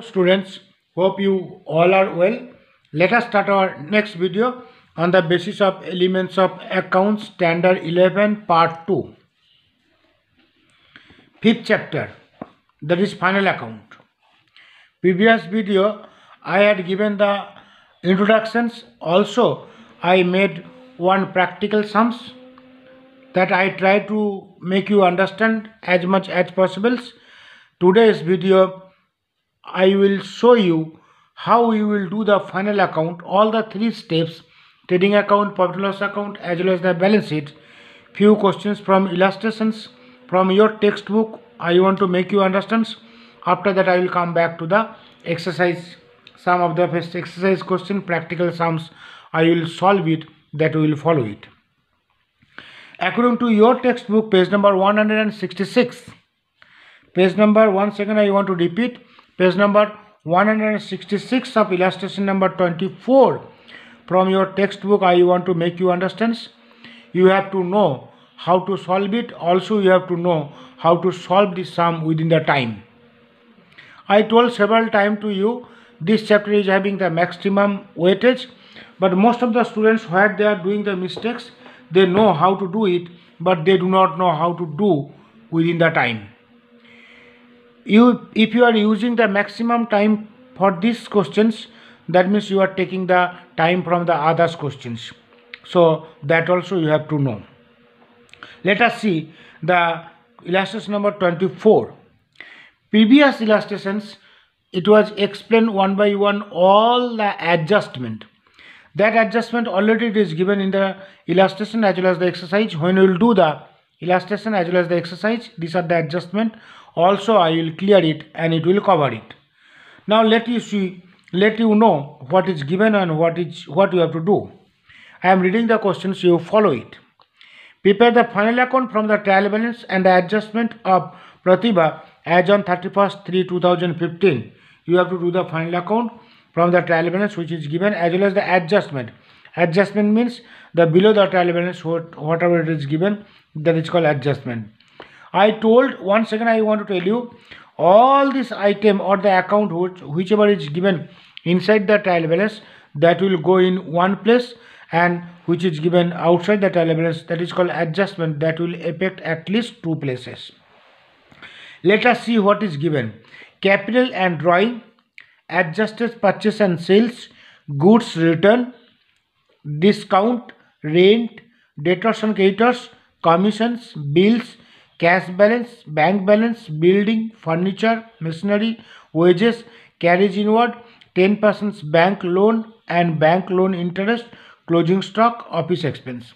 Students, hope you all are well. Let us start our next video on the basis of elements of accounts standard 11 part 2. Fifth chapter, that is final account. Previous video I had given the introductions. Also I made one practical sums that I try to make you understand as much as possible. Today's video I will show you how you will do the final account, all the three steps: trading account, profit and loss account, as well as the balance sheet. Few questions from illustrations from your textbook I want to make you understand. After that I will come back to the exercise, some of the first exercise question, practical sums I will solve it, that we will follow it. According to your textbook, page number 166, page number, one second I want to repeat, page number 166 of illustration number 24 from your textbook I want to make you understand. You have to know how to solve it. Also you have to know how to solve this sum within the time. I told several times to you this chapter is having the maximum weightage, but most of the students where they are doing the mistakes, they know how to do it but they do not know how to do within the time. If you are using the maximum time for these questions, that means you are taking the time from the others questions. So that also you have to know. Let us see the illustration number 24. Previous illustrations, it was explained one by one all the adjustment. That adjustment already it is given in the illustration as well as the exercise. When you will do the illustration as well as the exercise, these are the adjustment. Also I will clear it and it will cover it. Now let you know what is given and what you have to do. I am reading the questions, you follow it. Prepare the final account from the trial balance and the adjustment of Pratibha as on 31st/3/2015. You have to do the final account from the trial balance which is given as well as the adjustment. Adjustment means the below the trial balance whatever it is given, that is called adjustment. I told, once again I want to tell you, all this item or the account whichever is given inside the trial balance, that will go in one place, and which is given outside the trial balance, that is called adjustment, that will affect at least two places. Let us see what is given. Capital and drawing, adjusted purchase and sales, goods return, discount, rent, debtors and creditors, commissions, bills, cash balance, bank balance, building, furniture, machinery, wages, carriage inward, 10% bank loan and bank loan interest, closing stock, office expense.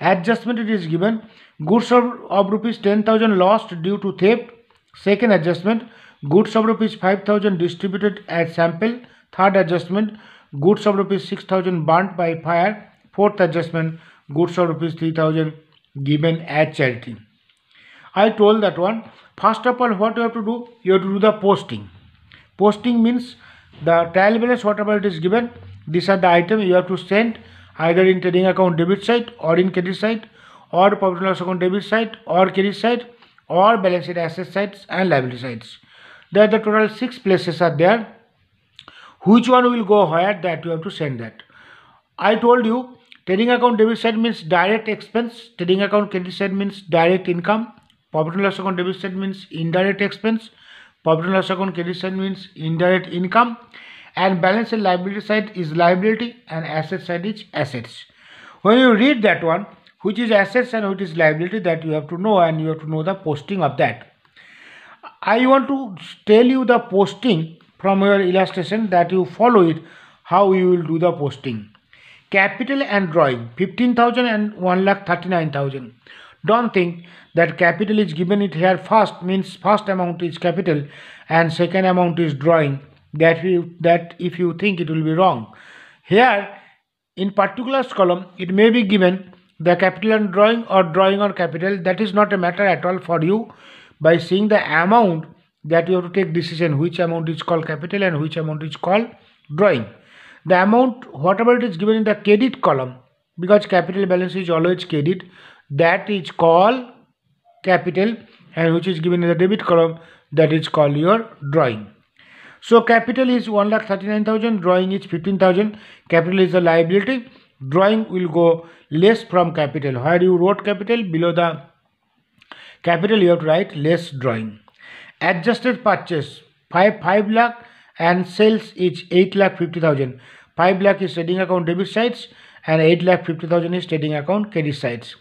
Adjustment it is given, goods of rupees 10,000 lost due to theft. Second adjustment, goods of rupees 5,000 distributed as sample. Third adjustment, goods of rupees 6,000 burnt by fire. Fourth adjustment, goods of rupees 3,000 given as charity. I told that one. First of all, what you have to do? You have to do the posting. Posting means the trial balance whatever it is given, these are the items you have to send either in trading account debit side or in credit side, or profit and loss account debit side or credit side, or balance sheet asset sides and liability sides. There the total 6 places are there. Which one will go where, that you have to send that. I told you trading account debit side means direct expense, trading account credit side means direct income, profit and loss account debit side means indirect expense, profit and loss account credit side means indirect income, and balance sheet liability side is liability and asset side is assets. When you read that one, which is assets and which is liability, that you have to know, and you have to know the posting of that. I want to tell you the posting from your illustration, that you follow it, how you will do the posting. Capital and drawing, 15,000 and 1,39,000. Don't think that capital is given it here first, means first amount is capital and second amount is drawing. That if you think, it will be wrong. Here in particulars column it may be given the capital and drawing or drawing or capital. That is not a matter at all for you. By seeing the amount, that you have to take decision which amount is called capital and which amount is called drawing. The amount whatever it is given in the credit column, because capital balance is always credit, that is called capital, and which is given in the debit column, that is called your drawing. So capital is 1,39,000, drawing is 15,000. Capital is the liability. Drawing will go less from capital. Where you wrote capital, below the capital you have to write less drawing. Adjusted purchase 5 lakh and sales is 8,50,000. 5 lakh is trading account debit sides and 8,50,000 is trading account credit sides.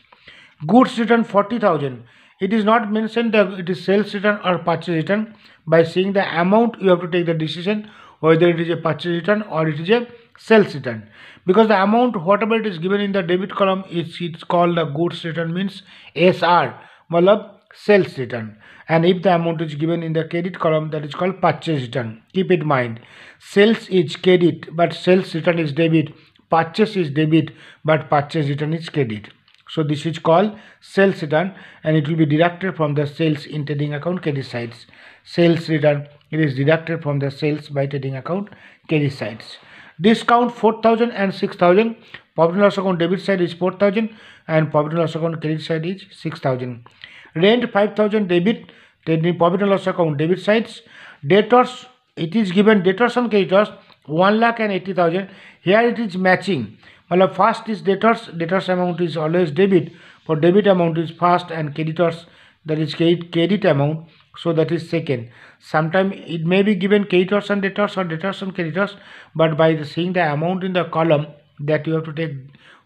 Goods return 40,000. It is not mentioned that it is sales return or purchase return. By seeing the amount, you have to take the decision whether it is a purchase return or it is a sales return. Because the amount, whatever it is given in the debit column, it's called the goods return, means SR, malab sales return. And if the amount is given in the credit column, that is called purchase return. Keep it in mind. Sales is credit, but sales return is debit. Purchase is debit, but purchase return is credit. So this is called sales return, and it will be deducted from the sales in trading account credit sides. Sales return, it is deducted from the sales by trading account credit sides. Discount 4,000 and 6,000. Profit and loss account debit side is 4,000 and profit and loss account credit side is 6,000. Rent 5,000 debit, profit and loss account debit sides. Debtors, it is given debtors and creditors 1,80,000. Here it is matching. Well, first is debtors amount is always debit. For debit amount is first and creditors, that is credit amount, so that is second. Sometimes it may be given creditors and debtors or debtors and creditors, but by seeing the amount in the column, that you have to take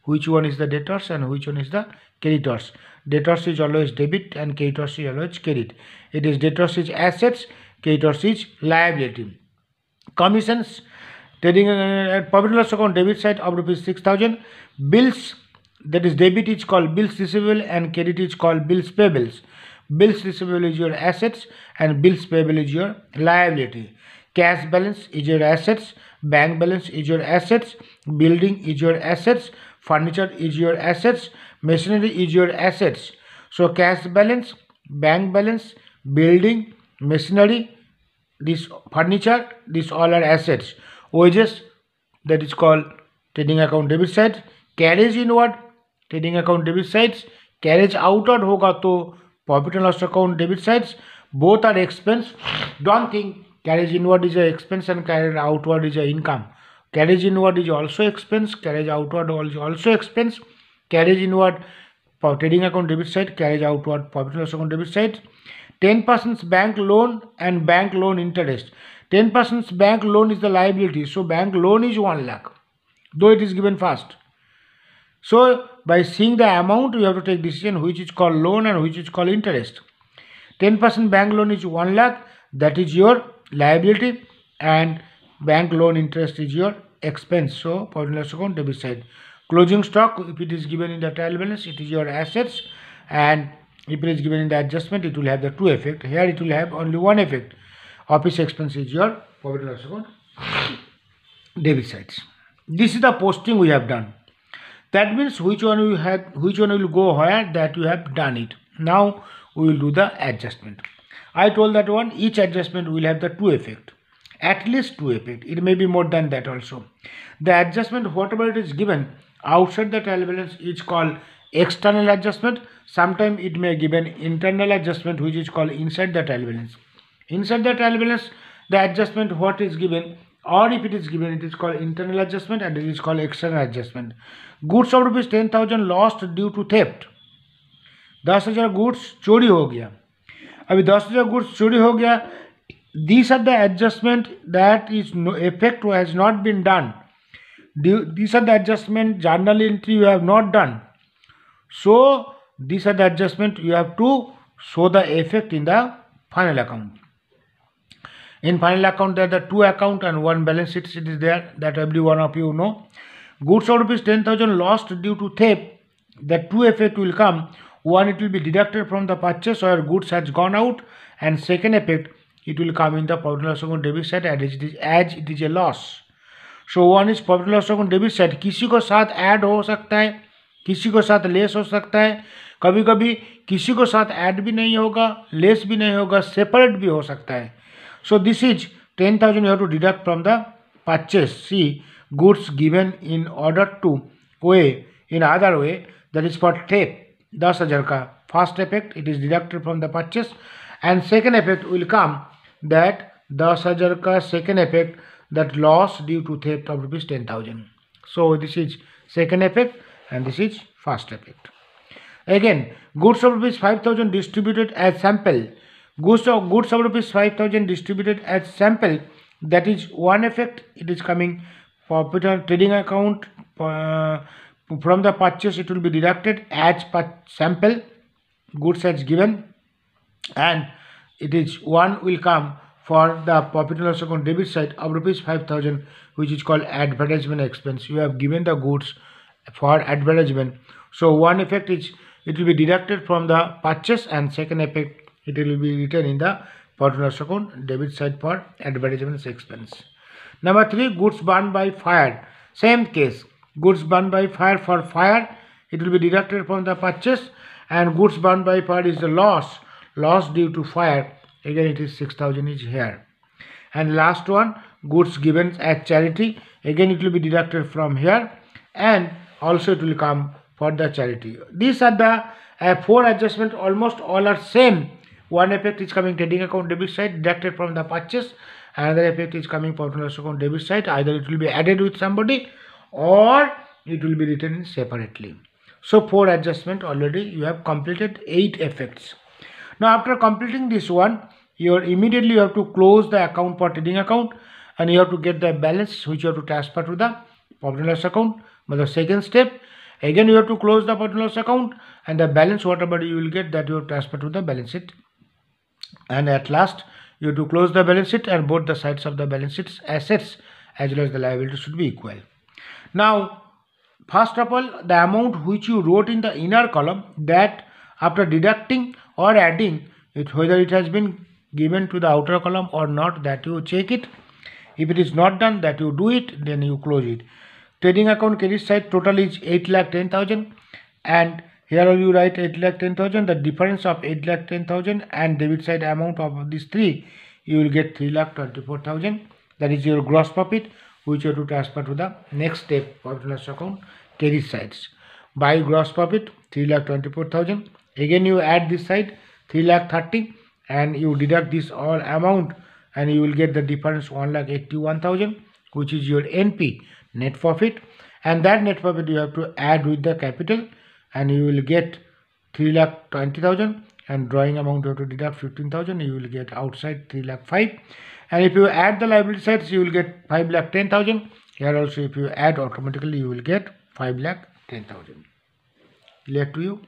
which one is the debtors and which one is the creditors. Debtors is always debit and creditors is always credit. It is debtors is assets, creditors is liability. Commissions, trading profit and loss account debit side of rupees 6,000. Bills, that is debit is called bills receivable and credit is called bills payables. Bills receivable is your assets and bills payable is your liability. Cash balance is your assets, bank balance is your assets, building is your assets, furniture is your assets, machinery is your assets. So cash balance, bank balance, building, machinery, this furniture, this all are assets. Wages, that is called trading account debit side. Carriage inward, trading account debit sides. Carriage outward होगा तो profit and loss account debit sides. Both are expense. Don't think carriage inward is a expense and carriage outward is a income. Carriage inward is also expense, carriage outward is also expense. Carriage inward for trading account debit side, carriage outward profit and loss account debit side. 10% bank loan and bank loan interest. 10% bank loan is the liability, so bank loan is 1 lakh, though it is given first. So by seeing the amount, you have to take decision which is called loan and which is called interest. 10% bank loan is 1 lakh, that is your liability, and bank loan interest is your expense. So profit and loss account debit side. Closing stock, if it is given in the trial balance, it is your assets, and if it is given in the adjustment, it will have the two effect. Here it will have only one effect. Office expense is your profit and loss account debit sides. This is the posting we have done. That means which one will go where, that you have done it. Now we will do the adjustment. I told that one, each adjustment will have the two effect, at least two effect. It may be more than that also. The adjustment, whatever it is given outside the trial balance, is called external adjustment. Sometimes it may given internal adjustment, which is called inside the trial balance. Inside the trial balance, the adjustment what is given, or if it is given, it is called internal adjustment and it is called external adjustment. Goods of rupees 10,000 lost due to theft. 10,000 goods चोरी हो गया. अभी 10,000 goods चोरी हो गया. These are the adjustment that is no effect has not been done. These are the adjustment journal entry you have not done. So these are the adjustment you have to show the effect in the final account. In final account, there are the two account and one balance sheet is there, that every one of you know. Goods of rupees 10,000 lost due to theft. The two effect will come. One, it will be deducted from the purchase where goods has gone out, and second effect, it will come in the profit and loss account debit side as it is a loss. So one is profit and loss account debit side. किसी को साथ add हो सकता है, किसी को साथ less हो सकता है, कभी कभी किसी को साथ ऐड भी नहीं होगा, लेस भी नहीं होगा, सेपरेट भी हो सकता है. So this is 10,000 you have to deduct from the purchase. See, goods given in order to way in other way, that is for theft. 10,000 का first effect, it is deducted from the purchase, and second effect will come that 10,000 का second effect, that loss due to theft of rupees 10,000. So this is second effect and this is first effect. Again, goods of rupees 5,000 distributed as sample. Goods of rupees 5,000 distributed as sample, that is one effect. It is coming profit on trading account. From the purchase it will be deducted as per sample goods as given, and it is one will come for the profit and loss account debit side of rupees 5,000, which is called advertisement expense. You have given the goods for advertisement, so one effect is it will be deducted from the purchase, and second effect it will be written in the profit and loss account debit side for advertisement expense. Number 3, goods burned by fire. Same case, goods burned by fire, for fire it will be deducted from the purchase, and goods burned by fire is the loss due to fire. Again it is 6,000 is here. And last one, goods given as charity. Again it will be deducted from here, and also it will come for the charity. These are the 4 adjustments. Almost all are same. One effect is coming trading account debit side, deducted from the purchase. Another effect is coming profit and loss account debit side. Either it will be added with somebody or it will be written separately. So 4 adjustment already you have completed 8 effects. Now after completing this one, you immediately have to close the account for trading account, and you have to get the balance which you have to transfer to the profit and loss account. But the second step, again you have to close the profit and loss account, and the balance whatever you will get, that you have transfer to the balance sheet. And at last you have to close the balance sheet, and both the sides of the balance sheet, assets as well as the liability, should be equal. Now first of all, the amount which you wrote in the inner column, that after deducting or adding it, whether it has been given to the outer column or not, that you check it. If it is not done, that you do it, then you close it. Trading account credit side total is 8,10,000, and here you write 8,10,000. The difference of 8,10,000 and debit side amount of these 3, you will get 3,24,000. That is your gross profit, which you have to transfer to the next step, profit and loss account credit sides. By gross profit 3,24,000. Again you add this side 3,30,000, and you deduct this all amount, and you will get the difference 1,81,000, which is your NP, net profit. And that net profit you have to add with the capital, and you will get 3,20,000, and drawing amount you have to deduct 15,000. You will get outside 3,05,000. And if you add the liability sides, you will get 5,10,000. Here also if you add, automatically you will get 5,10,000. Clear to you?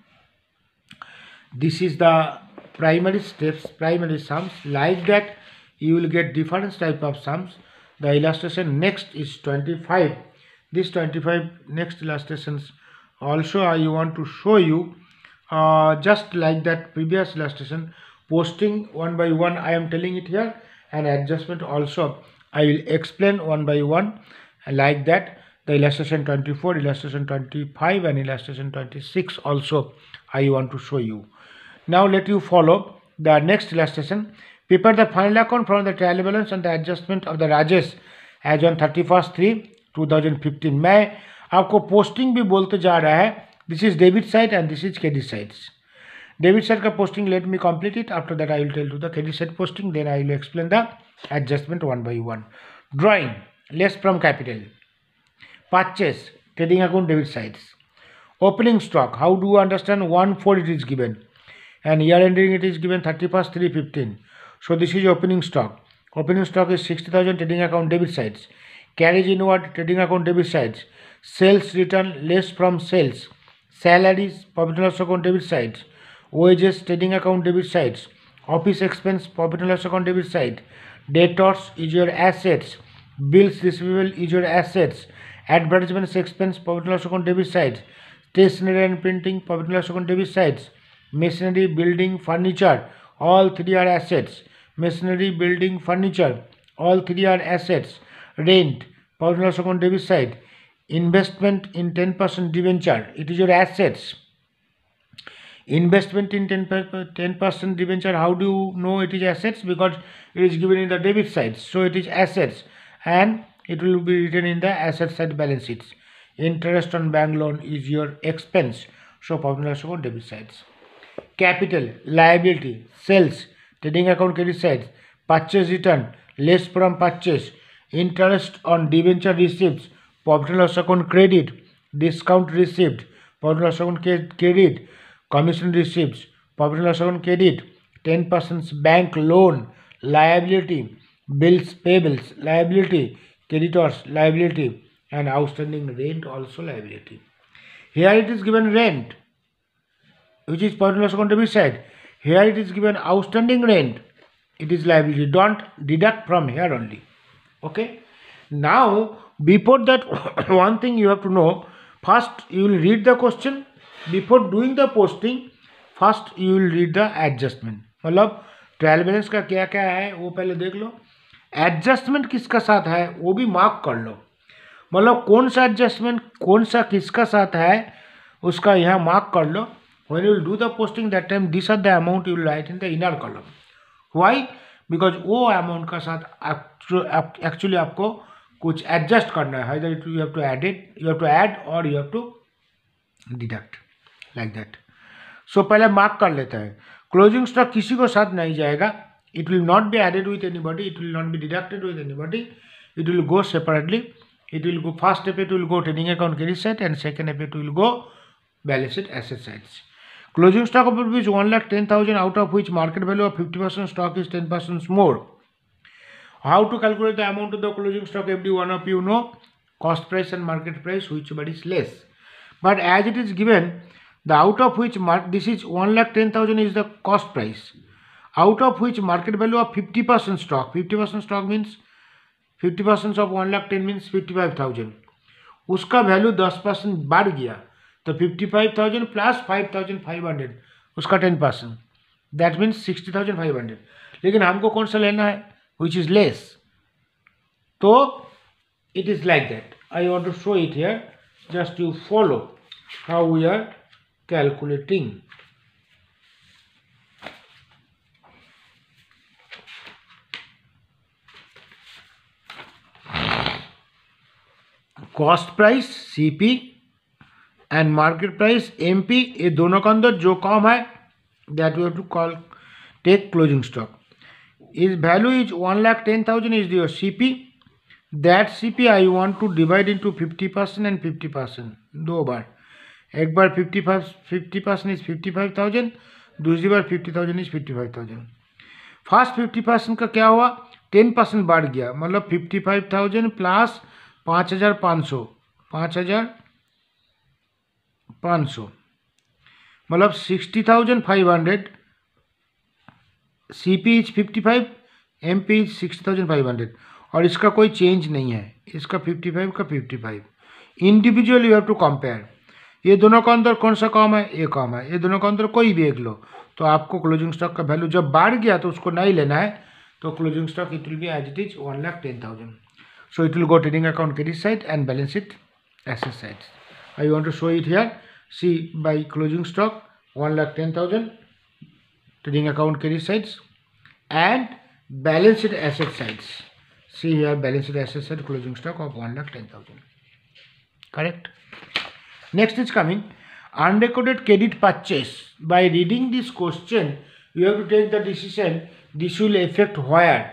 This is the primary steps, primary sums. Like that you will get different type of sums. The illustration next is 25. This 25 next illustrations also I want to show you, just like that previous illustration, posting one by one I am telling it here, and adjustment also I will explain one by one. Like that the illustration 24, illustration 25 and illustration 26 also I want to show you. Now let you follow the next illustration. Prepare the final account from the trial balance and the adjustment of the Rajesh as on 31/3/2015. मैं आपको posting भी बोलते जा रहा है. This is debit side and this is credit sides. Debit side का posting let me complete it. After that I will tell to the credit side posting, then I will explain the adjustment one by one. Drawing less from capital. Purchase trading account debit sides. Opening stock, how do you understand? 1/4 it is given, and year ending it is given 31/3/15. So this is opening stock. Opening stock is 60,000 trading account debit sides. Carriage inward trading account debit sides. Sales return less from sales. Salaries profit and loss account debit sides. Wages trading account debit sides. Office expense profit and loss account debit side. Debtors is your assets. Bills receivable is your assets. Advertisements expense profit and loss account debit sides. Stationery and printing profit and loss account debit sides. Machinery, building, furniture, all 3 are assets. Machinery, building, furniture, all 3 are assets. Rent profit and loss account debit side. Investment in 10% debenture, it is your assets. Investment in 10% debenture, how do you know it is assets? Because it is given in the debit side, so it is assets, and it will be written in the asset side balance sheets. Interest on bank loan is your expense, so profit and loss account debit sides. Capital, liability, sales, trading account credit sides. Purchase return, less from purchase, interest on debenture receipt, profit and loss account credit, discount receipt, profit and loss account credit, commission receipt, profit and loss account credit, 10% bank loan liability, bills payables liability, creditors liability, and outstanding rent also liability. Here it is given rent, which is profit and loss account debit side. Here it is given outstanding rent, it is liability. Don't deduct from here only. Okay. Now before that one thing you have to know. First you will read the question. Before doing the posting, first you will read the adjustment. मतलब trial balance का क्या क्या है वो पहले देख लो, adjustment किसका साथ है वो भी मार्क कर लो, मतलब कौन सा एडजस्टमेंट कौन सा किसका साथ है उसका यहाँ मार्क कर लो. When you will do the posting that time this are the amount you will write in the inner column. Why? Because वो अमाउंट का साथ एक्चुअली आपको कुछ एडजस्ट करना है. इधर you have to add it, you have to add और you have to deduct like that. So पहले मार्क कर लेता है. क्लोजिंग स्टॉक किसी को साथ नहीं जाएगा. It will not be added with anybody, it will not be deducted with anybody, it will go separately. It will go first step it will go trading account credit side and second step it will go balance sheet asset sides. Closing stock of rupees 1,10,000 out of which market value of 50% stock is 10% more. How to calculate the amount of the closing stock? Every one of you know cost price and market price, which one is less. But as it is given, the out of which this is 1,10,000 is the cost price, out of which market value of 50% stock. 50% stock means 50% of 1,10,000 means 55,000. उसका value 10% बढ़ गया तो 55,000 plus 5,500 उसका 10%, that means 60,500. लेकिन हमको कौन सा लेना है विच इज लेस, तो it is like that. I want to show it here, just you follow how we are calculating. Cost price CP and market price MP, ये दोनों का अंदर जो कम है that you have to call take closing stock. Is value is 1,10,000 is your CP. That CP I want to divide into 50% and 50%. दो बार, एक बार 50% is 55,000, दूसरी बार 50,000 इज 55,000. फर्स्ट 50% का क्या हुआ, 10% बढ़ गया, मतलब 55,000 प्लस 5,500, 5,500 मतलब 60,500. CP इज 55, MP इज 60,500 और इसका कोई चेंज नहीं है, इसका 55 का 55. Individual you have to compare. ये दोनों का अंदर कौन सा कम है, ये कम है, ये दोनों का अंदर कोई भी एक लो तो आपको क्लोजिंग स्टॉक का वैल्यू जब बढ़ गया तो उसको नहीं लेना है, तो closing stock it will be as it is 1,10,000. So it will go trading account credit side and balance sheet asset side. I want to show it here. See, by closing stock 1,10,000 trading account credit sides and balance sheet asset sides. See here, balance sheet asset side closing stock of 1,10,000. Correct. Next is coming unrecorded credit purchase. By reading this question, you have to take the decision. This will affect where.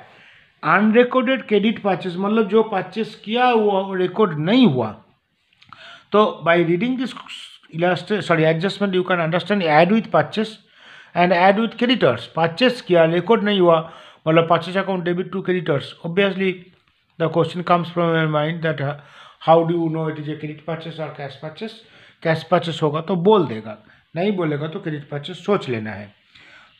Unrecorded credit purchase मतलब जो purchase किया हुआ record नहीं हुआ. तो by reading this adjustment you can understand add with purchase and add with creditors. Purchase किया record नहीं हुआ मतलब purchase account debit to creditors. Obviously the question comes from your mind that how do you know it is a credit purchase or cash purchase. Cash purchase होगा तो बोल देगा, नहीं बोलेगा तो क्रेडिट परचेस सोच लेना है.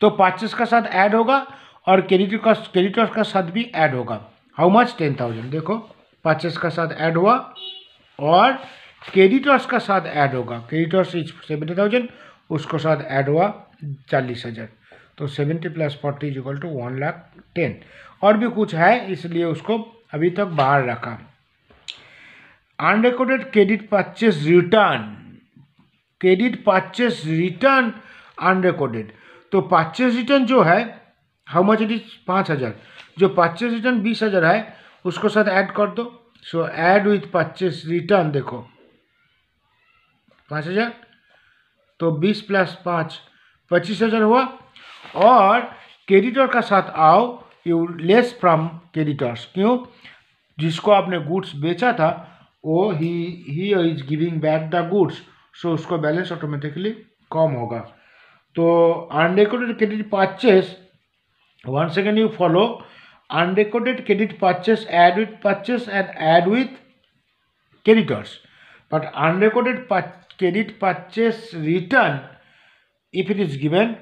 तो परचेस का साथ ऐड होगा और क्रेडिटर्स का साथ भी ऐड होगा. How much, 10,000. देखो परचेस का साथ ऐड हुआ और क्रेडिटर्स का साथ ऐड होगा. क्रेडिटर्स इज 70,000, उसको साथ ऐड हुआ 40,000. तो 70 प्लस 40 इज इक्वल टू 1,10,000. और भी कुछ है इसलिए उसको अभी तक बाहर रखा. Unrecorded credit purchase return, credit purchase return unrecorded. तो परचेस रिटर्न जो है हाउ मच इट इज 5,000. जो परचेस रिटर्न 20,000 है उसको साथ ऐड कर दो. सो ऐड विथ परचेस रिटर्न. देखो 5,000 तो 20 प्लस 5 25,000 हुआ और क्रेडिटर का साथ आओ यू लेस फ्रॉम क्रेडिटर्स। क्यों? जिसको आपने गुड्स बेचा था वो ही is giving back the goods, so उसको बैलेंस ऑटोमेटिकली कम होगा। तो unrecorded credit purchase, once again you follow unrecorded credit purchase, add with purchase and add with creditors. But unrecorded credit purchase return, if it is given,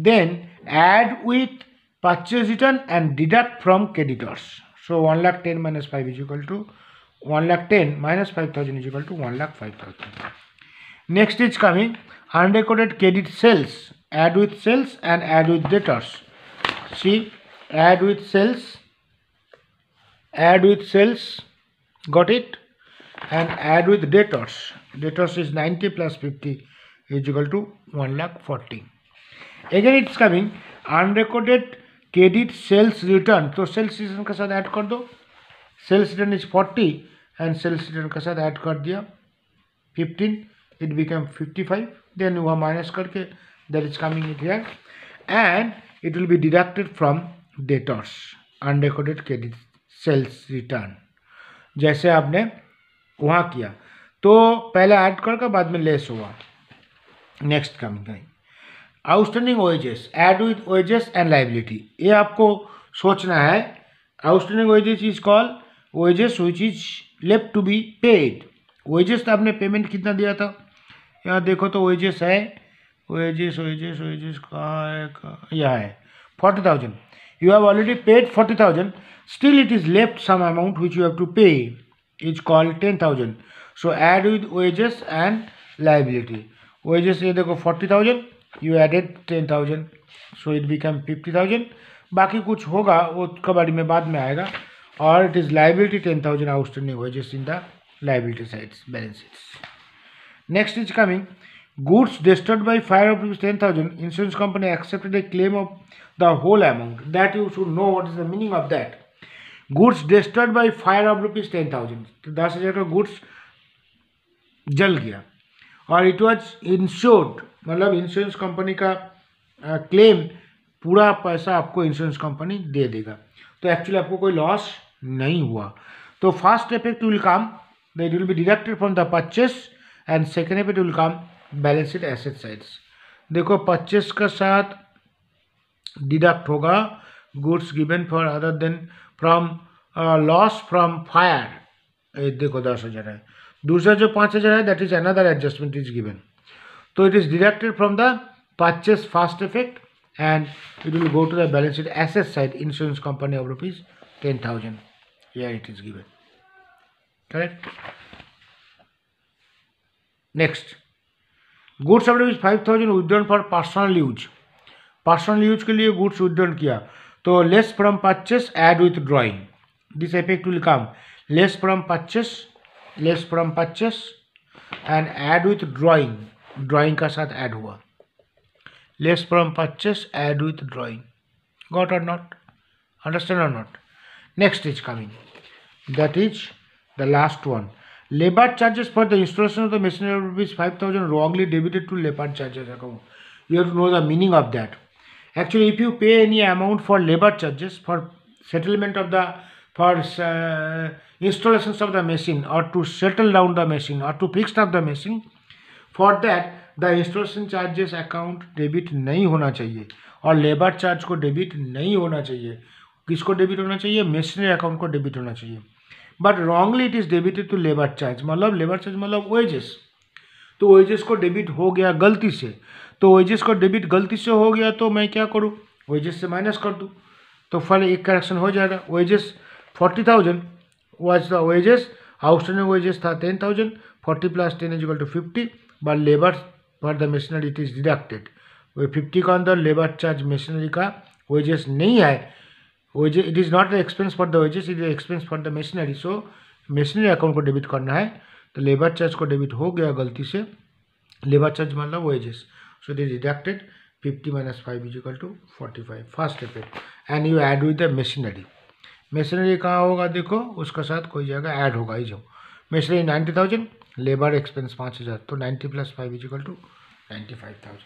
then add with purchase return and deduct from creditors. So 1,10,000 minus 5 is equal to 1,10,000 minus 5,000 is equal to 1,05,000. Next is coming unrecorded credit sales, add with sales and add with debtors. See, add with sales, got it, and add with debtors. Debtors is 90 plus 50 is equal to 1,40,000. Again it's coming unrecorded credit sales return, तो sales return के साथ add कर दो। Sales return is 40 and sales return के साथ add कर दिया 15, it become 55, then वहाँ माइनस करके that is coming it here and it will be deducted from debtors, unrecorded credit sales return, जैसे आपने वहाँ किया। तो पहले ऐड करके बाद में लेस हुआ। Next coming outstanding wages, add with wages and liability. ये आपको सोचना है। Outstanding wages is called wages which is left to be paid. Wages तो आपने पेमेंट कितना दिया था, यहाँ देखो तो वेजेस है, wages कहाँ यह है 40,000. You have already paid 40,000. Still it is left some amount which you have to pay. It's called 10,000. So add with wages and liability. Wages ये देखो 40,000. You added 10,000. So it become 50,000. बाकी कुछ होगा वो कबाड़ी में बाद में आएगा। और it is liability 10,000 outstanding wages in the liability sides balance sheets. Next is coming. Goods destroyed by fire of 10,000. Insurance company accepted a claim of the whole amount. That you should know what is the meaning of that. Goods destroyed by fire of rupees 10,000. तो 10,000 का goods जल गया और it was insured, मतलब insurance company का claim पूरा पैसा आपको इंश्योरेंस कंपनी दे देगा। तो एक्चुअली आपको कोई लॉस नहीं हुआ। तो first effect will come that will be deducted from the purchase and second effect will come balance sheet asset sides. देखो परचेस का साथ डिडक्ट होगा goods given for other than from loss from fire. देखो 10,000 है, दूसरा जो 5,000 है that is another adjustment is given. तो it is deducted from the purchase first effect and it will go to the balance sheet asset side insurance company of rupees 10,000. Here it is given. Correct. Next, goods of rupees 5,000 withdrawn for personal use. Personal use के लिए goods withdrawn किया तो less from purchase add with drawing. This effect will come less from purchase and add with drawing. Drawing का साथ add हुआ less from purchase add with drawing. Got or not, understand or not? Next is coming, that is the last one. Labor charges for the installation of the machinery of rupees 5,000 wrongly debited to labor charges account. You have to know the meaning of that. Actually, if you pay any amount for labor charges for settlement of the installations of the machine or to settle down the machine or to fix up the machine, for that the installation charges account debit नहीं होना चाहिए और labour charge को debit नहीं होना चाहिए। किसको debit होना चाहिए? मशीनरी अकाउंट को डेबिट होना चाहिए। But wrongly it is debited to labour charge, मतलब लेबर चार्ज मतलब वेजेस। तो वेजेस को डेबिट हो गया गलती से, तो वेजेस को डेबिट गलती से हो गया तो मैं क्या करूँ? वेजेस से माइनस कर दूँ तो फल एक करेक्शन हो जाएगा। Wages 40,000 was the wages, outstanding wages था 10,000, 40 plus 10 is equal to 50, but labour for the machinery it is deducted. 50 का अंदर लेबर चार्ज मशीनरी का वेजेस नहीं है। wages, it is not the expense for the wages, it is the expense for the machinery. So machinery account को debit करना है तो labour charge को डेबिट हो गया गलती से। लेबर चार्ज मतलब wages, so it is deducted 50 minus 5 is equal to 45 first effect. And you add with the machinery. Machinery कहाँ होगा? देखो उसका साथ कोई जगह ऐड होगा ही। जो मशीनरी 90,000, लेबर एक्सपेंस 5,000, तो 90 plus 5 is equal to 95,000.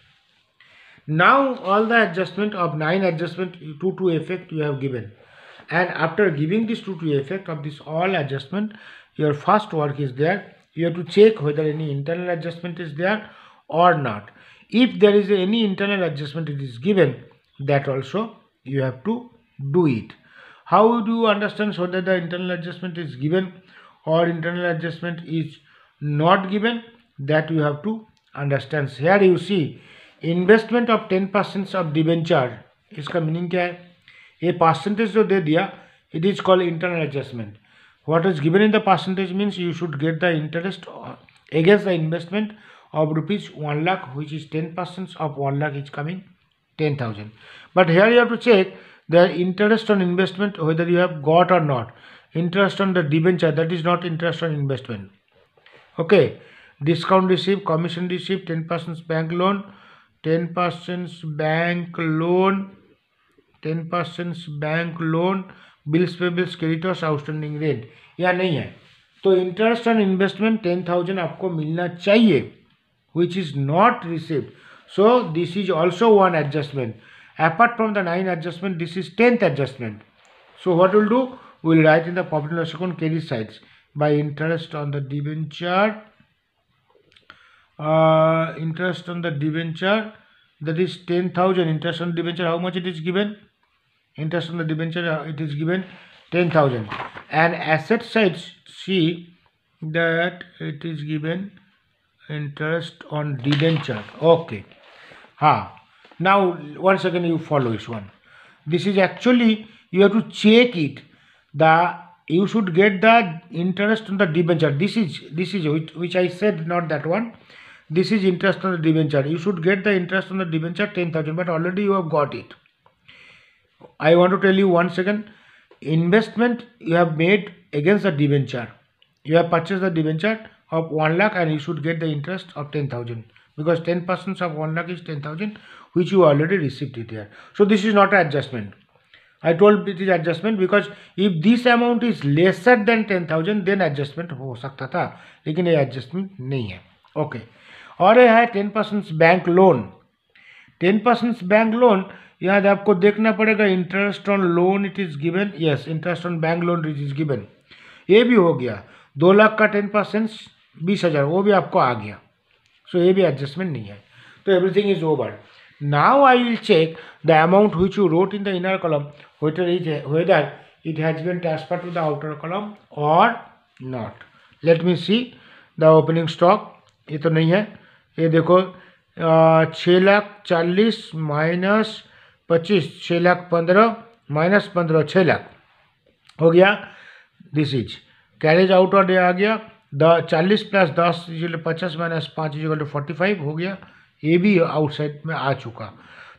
Now all the adjustment of 9 adjustment 2 effect you have given, and after giving this 2 effect of this all adjustment, your first work is there. You have to check whether any internal adjustment is there or not. If there is any internal adjustment it is given, that also you have to do it. How do you understand whether the internal adjustment is given or internal adjustment is not given? That you have to understand. Here you see investment of 10% of debenture, इसका meaning क्या है? ये percentage जो दे दिया it is called internal adjustment. What is given in the percentage means you should get the interest against the investment of rupees 1 lakh, which is 10% of 1 lakh is coming 10,000. But here you have to check the interest on investment whether you have got or not. Interest on the debenture, that is not interest on investment. Okay, discount received, commission received, 10% bank loan, 10% bank loan, 10% bank loan, bills payables, creditors, outstanding rent. या नहीं है तो interest on investment 10,000 आपको मिलना चाहिए, which is not received. So this is also one adjustment. Apart from the 9 adjustment, this is 10th adjustment. So what we'll do, we'll write in the profit and loss account credit sides by interest on the debenture. Interest on the debenture, that is 10,000. Interest on the debenture, how much it is given? Interest on the debenture, it is given 10,000. And asset sides, see that it is given interest on debenture. Okay. Now once again you follow this one. This is actually, you have to check it. You should get the interest on the debenture. This is which I said, not that one. This is interest on the debenture. You should get the interest on the debenture 10,000, but already you have got it. I want to tell you once again, investment you have made against the debenture. You have purchased the debenture of 1 lakh and you should get the interest of 10,000, because 10% of 1 lakh is 10,000, which you already received it here. So this is not an adjustment. I told it is adjustment because if this amount is lesser than 10,000 then adjustment हो सकता था, लेकिन ये adjustment नहीं है. Okay. और ये है 10% बैंक लोन. 10% बैंक लोन, यहाँ आपको देखना पड़ेगा interest on loan it is given. Yes, interest on bank loan it is given. ये भी हो गया. 2 लाख का 10% 20,000, वो भी आपको आ गया. सो ये भी एडजस्टमेंट नहीं है. तो everything is over. Now I will check the amount which you wrote in the inner column, whether it has been transferred to the outer column or not. Let me see the opening stock. ये तो नहीं है. ये देखो 6,40,000 minus 25, 6,15,000 minus 15, 6 lakh हो गया. This is carriage out और आ गया. 40 प्लस 10 50 माइनस 5 45 हो गया. ये भी आउटसाइड में आ चुका.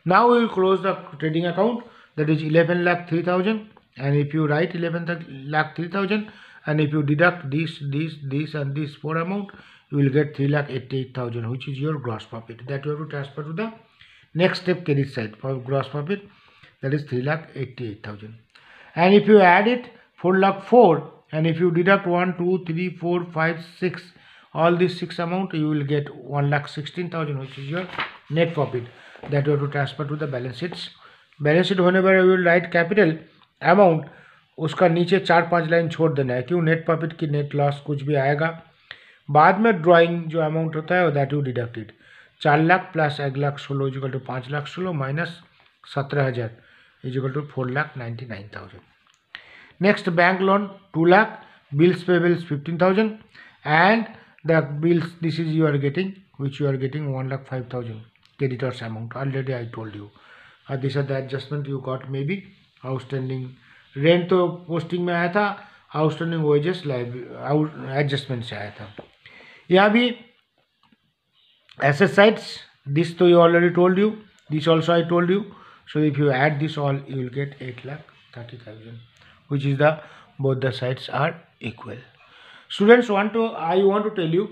Now we will close the trading account, that is 11,03,000. And if you write 11,03,000 and if you deduct this and this 4 amount, you will get 3,88,000, which is your gross profit that you have to transfer to the next step credit side for gross profit, that is 3,88,000. And if you add it 4,04,000 and if you deduct 1 2 3 4 5 6, all these 6 amount, you will get 1,16,000, which is your net profit that you have to transfer to the balance sheets. Balance sheet होने पर you will write capital amount, उसका नीचे 4-5 line छोड़ देना है. क्यों? Net profit की net loss कुछ भी आएगा. बाद में ड्राइंग जो अमाउंट होता है that you deducted. 4 lakh plus 1,16,000 is equal to 5,16,000 minus 17,000 is equal to 4,99,000. Next bank loan 2 lakh, bills payables 15,000 and the bills this is you are getting which you are getting 1,05,000 creditors amount. Already I told you. This are the adjustment you got. May be outstanding rent तो posting में आया था, outstanding wages adjustment से आया था. यहाँ भी asset sides, this तो you already told you, this also I told you. So if you add this all you will get 8,30,000, which is the both the sides are equal. Students, I want to tell you,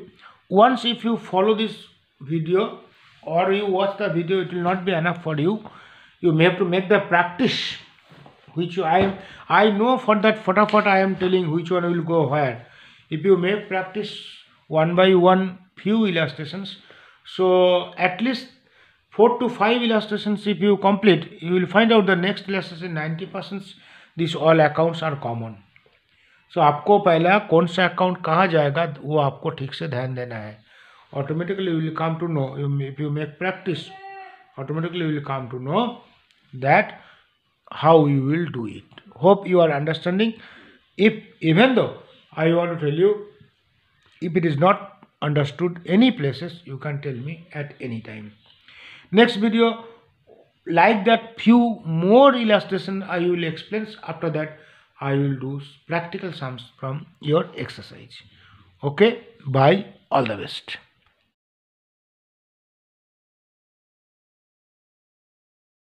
once if you follow this video or you watch the video, it will not be enough for you. You may have to make the practice, which I know for that fatafat I am telling which one will go where. If you make practice one by one few illustrations, so at least 4 to 5 illustrations if you complete, you will find out the next illustration 90%. These all accounts are common. So आपको पहला कौन सा account कहाँ जाएगा वो आपको ठीक से ध्यान देना है. Automatically you will come to know, if you make practice, automatically you will come to know that how you will do it. Hope you are understanding. If even though I want to tell you, if it is not understood any places, you can tell me at any time. Next video, like that, few more illustration I will explain. After that I will do practical sums from your exercise. Okay, bye, all the best.